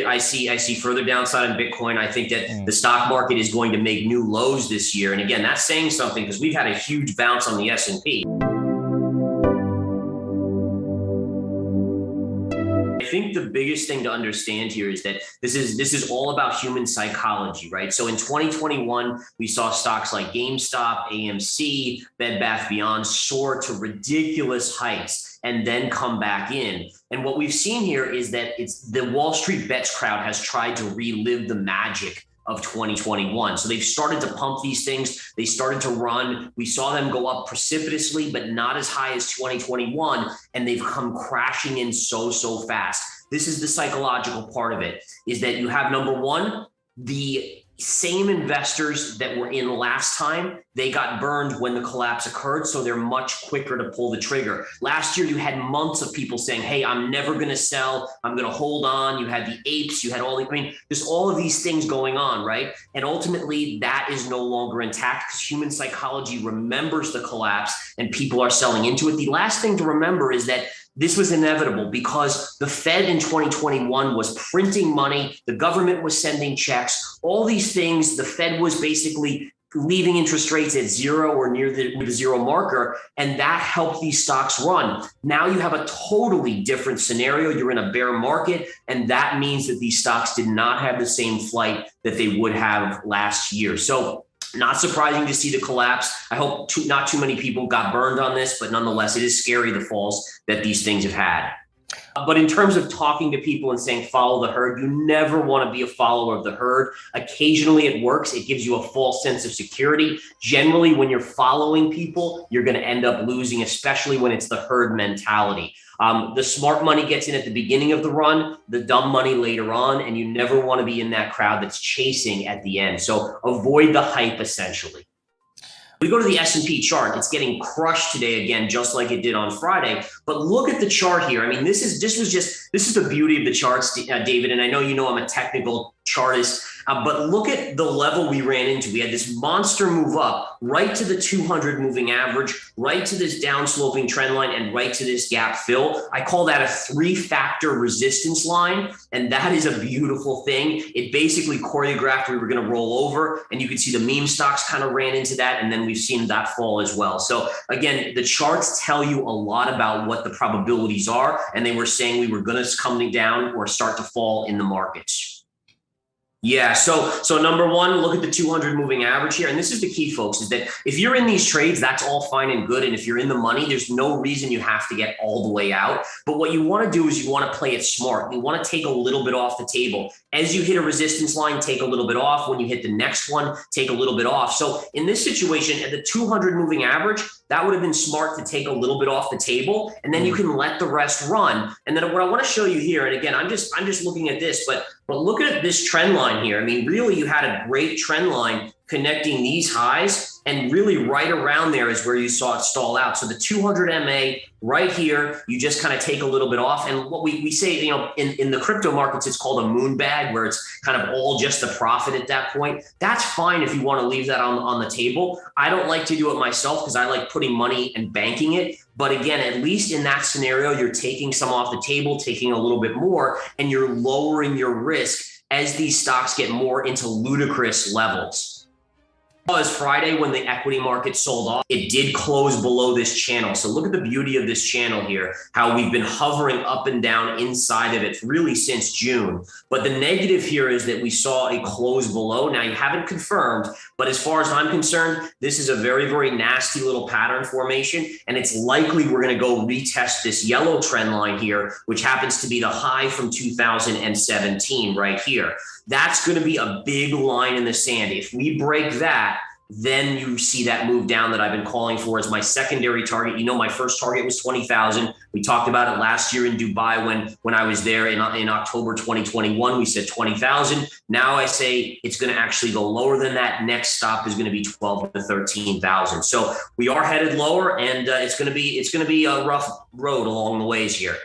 I see further downside in Bitcoin. I think that the stock market is going to make new lows this year. And again, that's saying something because we've had a huge bounce on the S&P. I think the biggest thing to understand here is that this is all about human psychology, right? So in 2021, we saw stocks like GameStop, AMC, Bed Bath Beyond soar to ridiculous heights and then come back in. And what we've seen here is that it's the Wall Street bets crowd has tried to relive the magic of 2021. So they've started to pump these things. They started to run. We saw them go up precipitously, but not as high as 2021. And they've come crashing in so fast. This is the psychological part of it, is that you have, number one, the same investors that were in last time, they got burned when the collapse occurred. So they're much quicker to pull the trigger. Last year, you had months of people saying, hey, I'm never going to sell. I'm going to hold on. You had the apes. You had there's all of these things going on, right? And ultimately, that is no longer intact because human psychology remembers the collapse and people are selling into it. The last thing to remember is that this was inevitable because the Fed in 2021 was printing money. The government was sending checks, all these things. The Fed was basically leaving interest rates at zero or near the zero marker. And that helped these stocks run. Now you have a totally different scenario. You're in a bear market. And that means that these stocks did not have the same flight that they would have last year. So not surprising to see the collapse. I hope not too many people got burned on this, but nonetheless, it is scary, the falls that these things have had. But in terms of talking to people and saying, follow the herd, you never want to be a follower of the herd. Occasionally it works. It gives you a false sense of security. Generally, when you're following people, you're going to end up losing, especially when it's the herd mentality. The smart money gets in at the beginning of the run, the dumb money later on, and you never want to be in that crowd that's chasing at the end. So avoid the hype, essentially. We go to the S&P chart. It's getting crushed today again, just like it did on Friday. But look at the chart here. I mean, this is the beauty of the charts, David. And I know you know I'm a technical chartist, but look at the level we ran into. We had this monster move up right to the 200 moving average, right to this downsloping trend line, and right to this gap fill. I call that a 3-factor resistance line. And that is a beautiful thing. It basically choreographed we were going to roll over, and you can see the meme stocks kind of ran into that. And then we've seen that fall as well. So again, the charts tell you a lot about what the probabilities are. And they were saying we were going to come down or start to fall in the markets. Yeah. So number one, look at the 200 moving average here. And this is the key, folks, is that if you're in these trades, that's all fine and good. And if you're in the money, there's no reason you have to get all the way out. But what you want to do is you want to play it smart. You want to take a little bit off the table. As you hit a resistance line, take a little bit off. When you hit the next one, take a little bit off. So in this situation, at the 200 moving average, that would have been smart to take a little bit off the table, and then you can let the rest run. And then what I want to show you here, and again, I'm just looking at this, but look at this trend line here. I mean, really, you had a great trend line connecting these highs, and really right around there is where you saw it stall out. So the 200 MA right here, you just kind of take a little bit off. And what we say, in the crypto markets, it's called a moon bag, where it's kind of all just the profit at that point. That's fine if you want to leave that on the table. I don't like to do it myself because I like putting money and banking it. But again, at least in that scenario, you're taking some off the table, taking a little bit more, and you're lowering your risk as these stocks get more into ludicrous levels. Was Friday when the equity market sold off, it did close below this channel. So look at the beauty of this channel here, how we've been hovering up and down inside of it really since June. But the negative here is that we saw a close below. Now you haven't confirmed, but as far as I'm concerned, this is a very, very nasty little pattern formation. And it's likely we're going to go retest this yellow trend line here, which happens to be the high from 2017 right here. That's going to be a big line in the sand. If we break that, then you see that move down that I've been calling for as my secondary target. My first target was 20,000. We talked about it last year in Dubai when I was there in October 2021. We said 20,000. Now I say it's going to actually go lower than that. Next stop is going to be 12 to 13,000. So we are headed lower, and it's going to be a rough road along the ways here.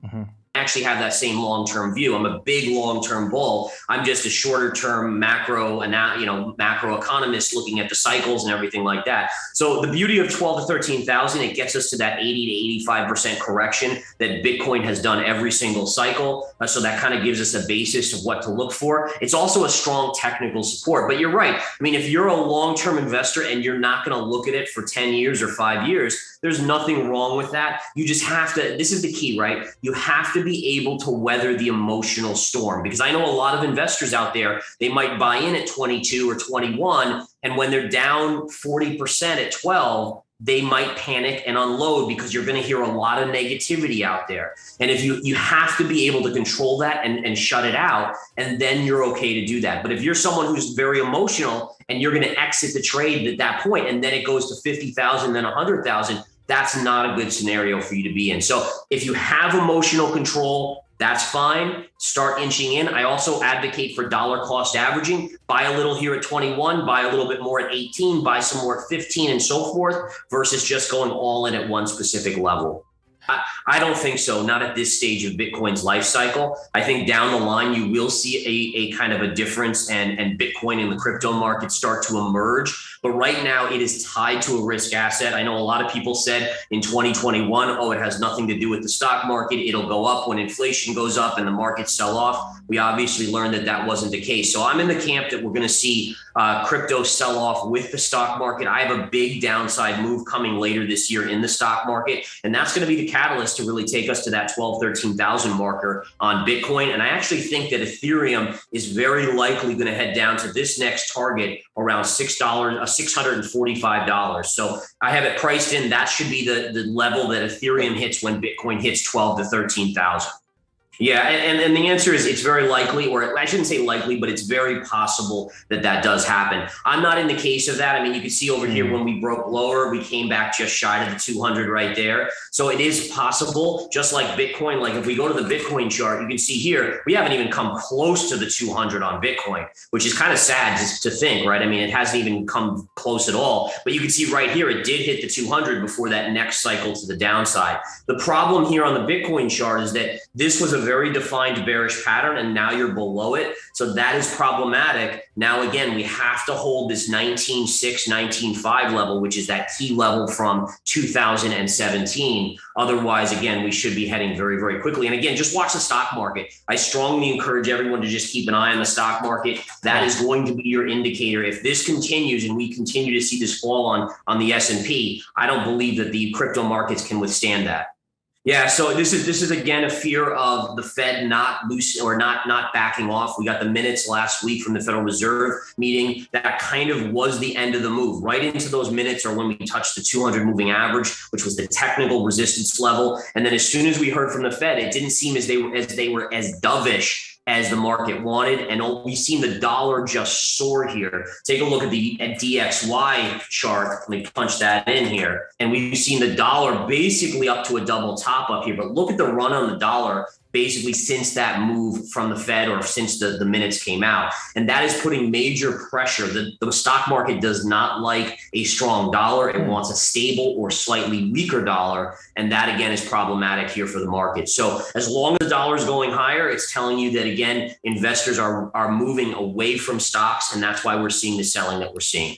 Mm-hmm. actually have that same long-term view. I'm a big long-term bull. I'm just a shorter-term macro economist looking at the cycles and everything like that. So the beauty of 12 to 13,000, it gets us to that 80 to 85% correction that Bitcoin has done every single cycle. So that kind of gives us a basis of what to look for. It's also a strong technical support. But you're right. I mean, if you're a long-term investor and you're not going to look at it for 10 years or 5 years, there's nothing wrong with that. You just have to, this is the key, right? You have to be able to weather the emotional storm, because I know a lot of investors out there, they might buy in at 22 or 21. And when they're down 40% at 12, they might panic and unload, because you're going to hear a lot of negativity out there. And if you have to be able to control that and shut it out, and then you're okay to do that. But if you're someone who's very emotional and you're going to exit the trade at that point, and then it goes to 50,000, then 100,000, that's not a good scenario for you to be in. So if you have emotional control, that's fine. Start inching in. I also advocate for dollar cost averaging. Buy a little here at 21, buy a little bit more at 18, buy some more at 15, and so forth, versus just going all in at one specific level. I don't think so, not at this stage of Bitcoin's life cycle. I think down the line, you will see a kind of a difference, and Bitcoin and the crypto market start to emerge. But right now, it is tied to a risk asset. I know a lot of people said in 2021, oh, it has nothing to do with the stock market. It'll go up when inflation goes up and the markets sell off. We obviously learned that that wasn't the case. So I'm in the camp that we're going to see crypto sell off with the stock market. I have a big downside move coming later this year in the stock market, and that's going to be the catalyst to really take us to that 12, 13,000 marker on Bitcoin. And I actually think that Ethereum is very likely going to head down to this next target around $645. So I have it priced in. That should be the level that Ethereum hits when Bitcoin hits 12 to 13,000. Yeah, and the answer is it's very likely, or I shouldn't say likely, but it's very possible that that does happen. I'm not in the case of that. I mean, you can see over here when we broke lower, we came back just shy of the 200 right there. So it is possible, just like Bitcoin. Like if we go to the Bitcoin chart, you can see here, we haven't even come close to the 200 on Bitcoin, which is kind of sad to think, right? I mean, it hasn't even come close at all. But you can see right here, it did hit the 200 before that next cycle to the downside. The problem here on the Bitcoin chart is that this was a very defined bearish pattern, and now you're below it. So that is problematic. Now, again, we have to hold this 19.6, 19.5 level, which is that key level from 2017. Otherwise, again, we should be heading very, very quickly. And again, just watch the stock market. I strongly encourage everyone to just keep an eye on the stock market. That is going to be your indicator. If this continues and we continue to see this fall on the S&P, I don't believe that the crypto markets can withstand that. Yeah, so this is again a fear of the Fed not loose or not backing off. We got the minutes last week from the Federal Reserve meeting. That kind of was the end of the move. Right into those minutes or when we touched the 200 moving average, which was the technical resistance level. And then as soon as we heard from the Fed, it didn't seem as they were as dovish as the market wanted. And we've seen the dollar just soar here. Take a look at the DXY chart. Let me punch that in here. And we've seen the dollar basically up to a double top up here. But look at the run on the dollar basically since that move from the Fed or since the minutes came out. And that is putting major pressure. The stock market does not like a strong dollar. It wants a stable or slightly weaker dollar. And that, again, is problematic here for the market. So as long as the dollar is going higher, it's telling you that, again, investors are moving away from stocks. And that's why we're seeing the selling that we're seeing.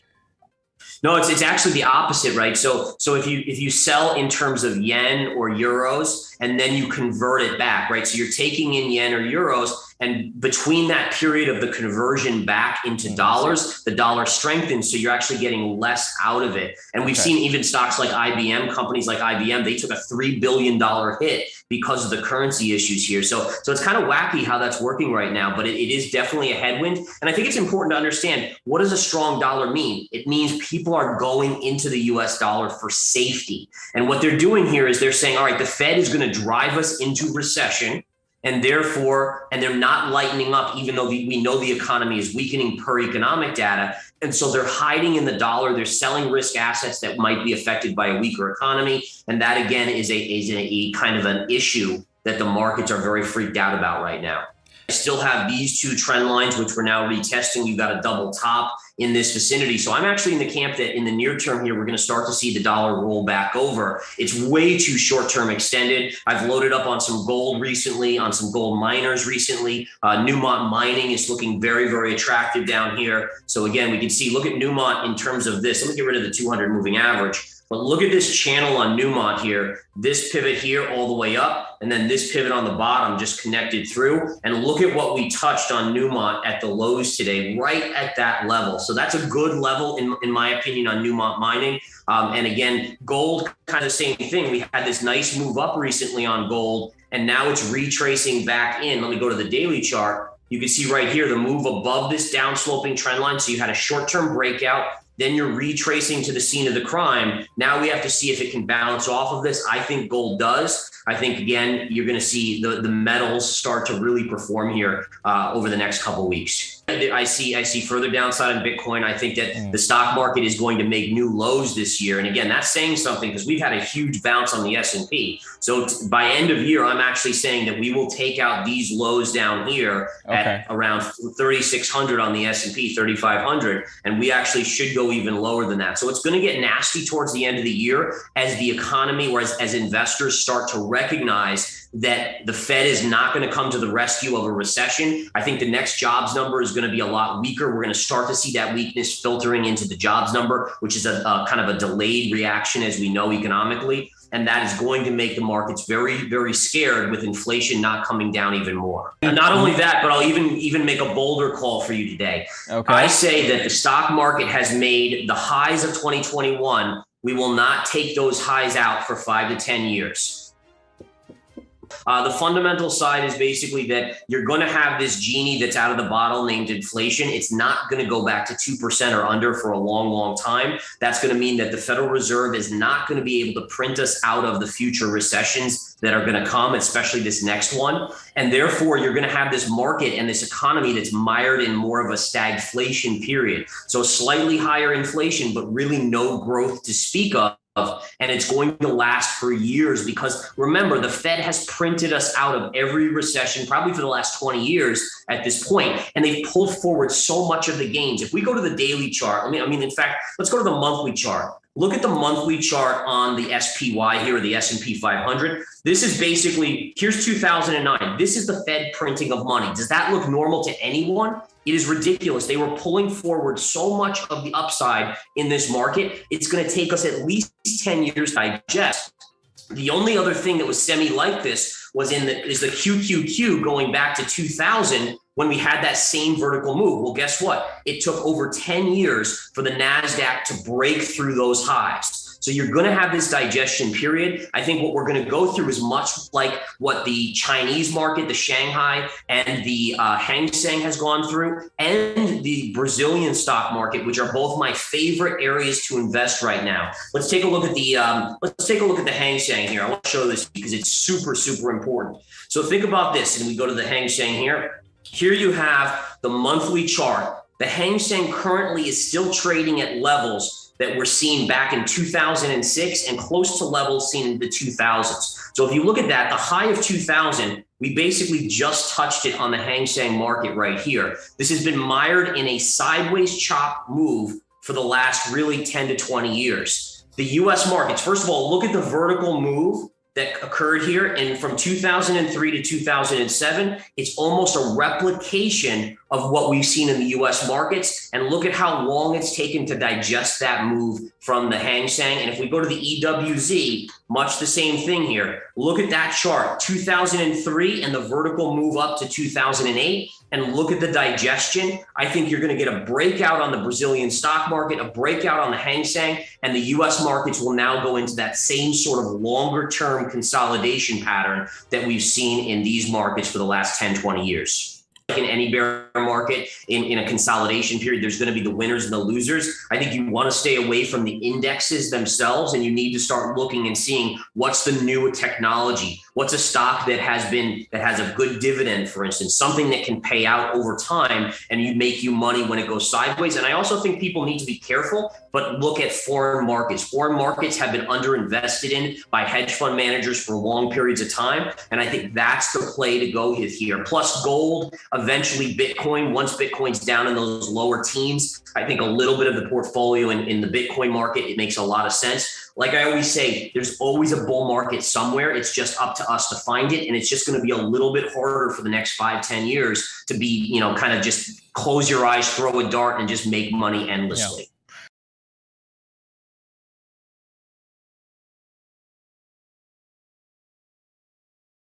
No, it's actually the opposite, right? So if you sell in terms of yen or euros and then you convert it back, right? So you're taking in yen or euros, and between that period of the conversion back into dollars, the dollar strengthens. So you're actually getting less out of it. And we've seen even stocks like IBM, companies like IBM, they took a $3 billion hit because of the currency issues here. So it's kind of wacky how that's working right now, but it is definitely a headwind. And I think it's important to understand, what does a strong dollar mean? It means people are going into the US dollar for safety. And what they're doing here is they're saying, all right, the Fed is going to drive us into recession. And therefore, and they're not lightening up, even though we know the economy is weakening per economic data. And so they're hiding in the dollar. They're selling risk assets that might be affected by a weaker economy. And that, again, is a kind of an issue that the markets are very freaked out about right now. I still have these two trend lines, which we're now retesting. You've got a double top in this vicinity. So I'm actually in the camp that in the near term here, we're going to start to see the dollar roll back over. It's way too short-term extended. I've loaded up on some gold recently, on some gold miners recently. Newmont mining is looking very, very attractive down here. So again, we can see, look at Newmont in terms of this. Let me get rid of the 200 moving average. But look at this channel on Newmont here, this pivot here all the way up, and then this pivot on the bottom just connected through. And look at what we touched on Newmont at the lows today, right at that level. So that's a good level, in my opinion, on Newmont mining. And again, gold, kind of the same thing. We had this nice move up recently on gold, and now it's retracing back in. Let me go to the daily chart. You can see right here the move above this downsloping trend line. So you had a short-term breakout. Then you're retracing to the scene of the crime. Now we have to see if it can bounce off of this. I think gold does. I think, again, you're going to see the metals start to really perform here over the next couple of weeks. I see further downside in Bitcoin. I think that the stock market is going to make new lows this year. And again, that's saying something because we've had a huge bounce on the S&P. So by end of year, I'm actually saying that we will take out these lows down here at around 3,600 on the S&P, 3,500. And we actually should go even lower than that. So it's going to get nasty towards the end of the year as the economy, or as investors start to recognize that the Fed is not going to come to the rescue of a recession. I think the next jobs number is going to be a lot weaker. We're going to start to see that weakness filtering into the jobs number, which is a kind of a delayed reaction, as we know, economically. And that is going to make the markets very, very scared with inflation not coming down even more. And not only that, but I'll even make a bolder call for you today. I say that the stock market has made the highs of 2021. We will not take those highs out for 5 to 10 years. The fundamental side is basically that you're going to have this genie that's out of the bottle named inflation. It's not going to go back to 2% or under for a long, long time. That's going to mean that the Federal Reserve is not going to be able to print us out of the future recessions that are going to come, especially this next one. And therefore, you're going to have this market and this economy that's mired in more of a stagflation period. So slightly higher inflation, but really no growth to speak of. And it's going to last for years because remember, the Fed has printed us out of every recession, probably for the last 20 years at this point, and they've pulled forward so much of the gains. If we go to the daily chart, in fact, let's go to the monthly chart. Look at the monthly chart on the SPY here, or the S&P 500. This is basically, here's 2009. This is the Fed printing of money. Does that look normal to anyone? It is ridiculous. They were pulling forward so much of the upside in this market. It's going to take us at least 10 years to digest. The only other thing that was semi like this is the QQQ going back to 2000 when we had that same vertical move. Well, guess what? It took over 10 years for the NASDAQ to break through those highs. So you're going to have this digestion period. I think what we're going to go through is much like what the Chinese market, the Shanghai and the Hang Seng has gone through, and the Brazilian stock market, which are both my favorite areas to invest right now. Let's take a look at the Hang Seng here. I want to show this because it's super, super important. So think about this, and we go to the Hang Seng here. Here you have the monthly chart. The Hang Seng currently is still trading at levels that were seen back in 2006 and close to levels seen in the 2000s. So if you look at that, the high of 2000, we basically just touched it on the Hang Seng market right here. This has been mired in a sideways chop move for the last really 10 to 20 years. The US markets, first of all, look at the vertical move that occurred here. And from 2003 to 2007, it's almost a replication of what we've seen in the US markets. And look at how long it's taken to digest that move from the Hang Seng. And if we go to the EWZ, much the same thing here. Look at that chart, 2003 and the vertical move up to 2008. And look at the digestion. I think you're going to get a breakout on the Brazilian stock market, a breakout on the Hang Seng, and the US markets will now go into that same sort of longer term consolidation pattern that we've seen in these markets for the last 10, 20 years. Like in any bear market, in a consolidation period, there's going to be the winners and the losers. I think you want to stay away from the indexes themselves, and you need to start looking and seeing what's the new technology, What's a stock that has a good dividend, for instance, something that can pay out over time and make you money when it goes sideways. And I also think people need to be careful, but look at foreign markets. Foreign markets have been underinvested in by hedge fund managers for long periods of time. And I think that's the play to go with here. Plus gold, eventually Bitcoin. Once Bitcoin's down in those lower teens, I think a little bit of the portfolio in the Bitcoin market, it makes a lot of sense. Like I always say, there's always a bull market somewhere. It's just up to us to find it. And it's just going to be a little bit harder for the next 5-10 years to be, kind of just close your eyes, throw a dart, and just make money endlessly. Yeah.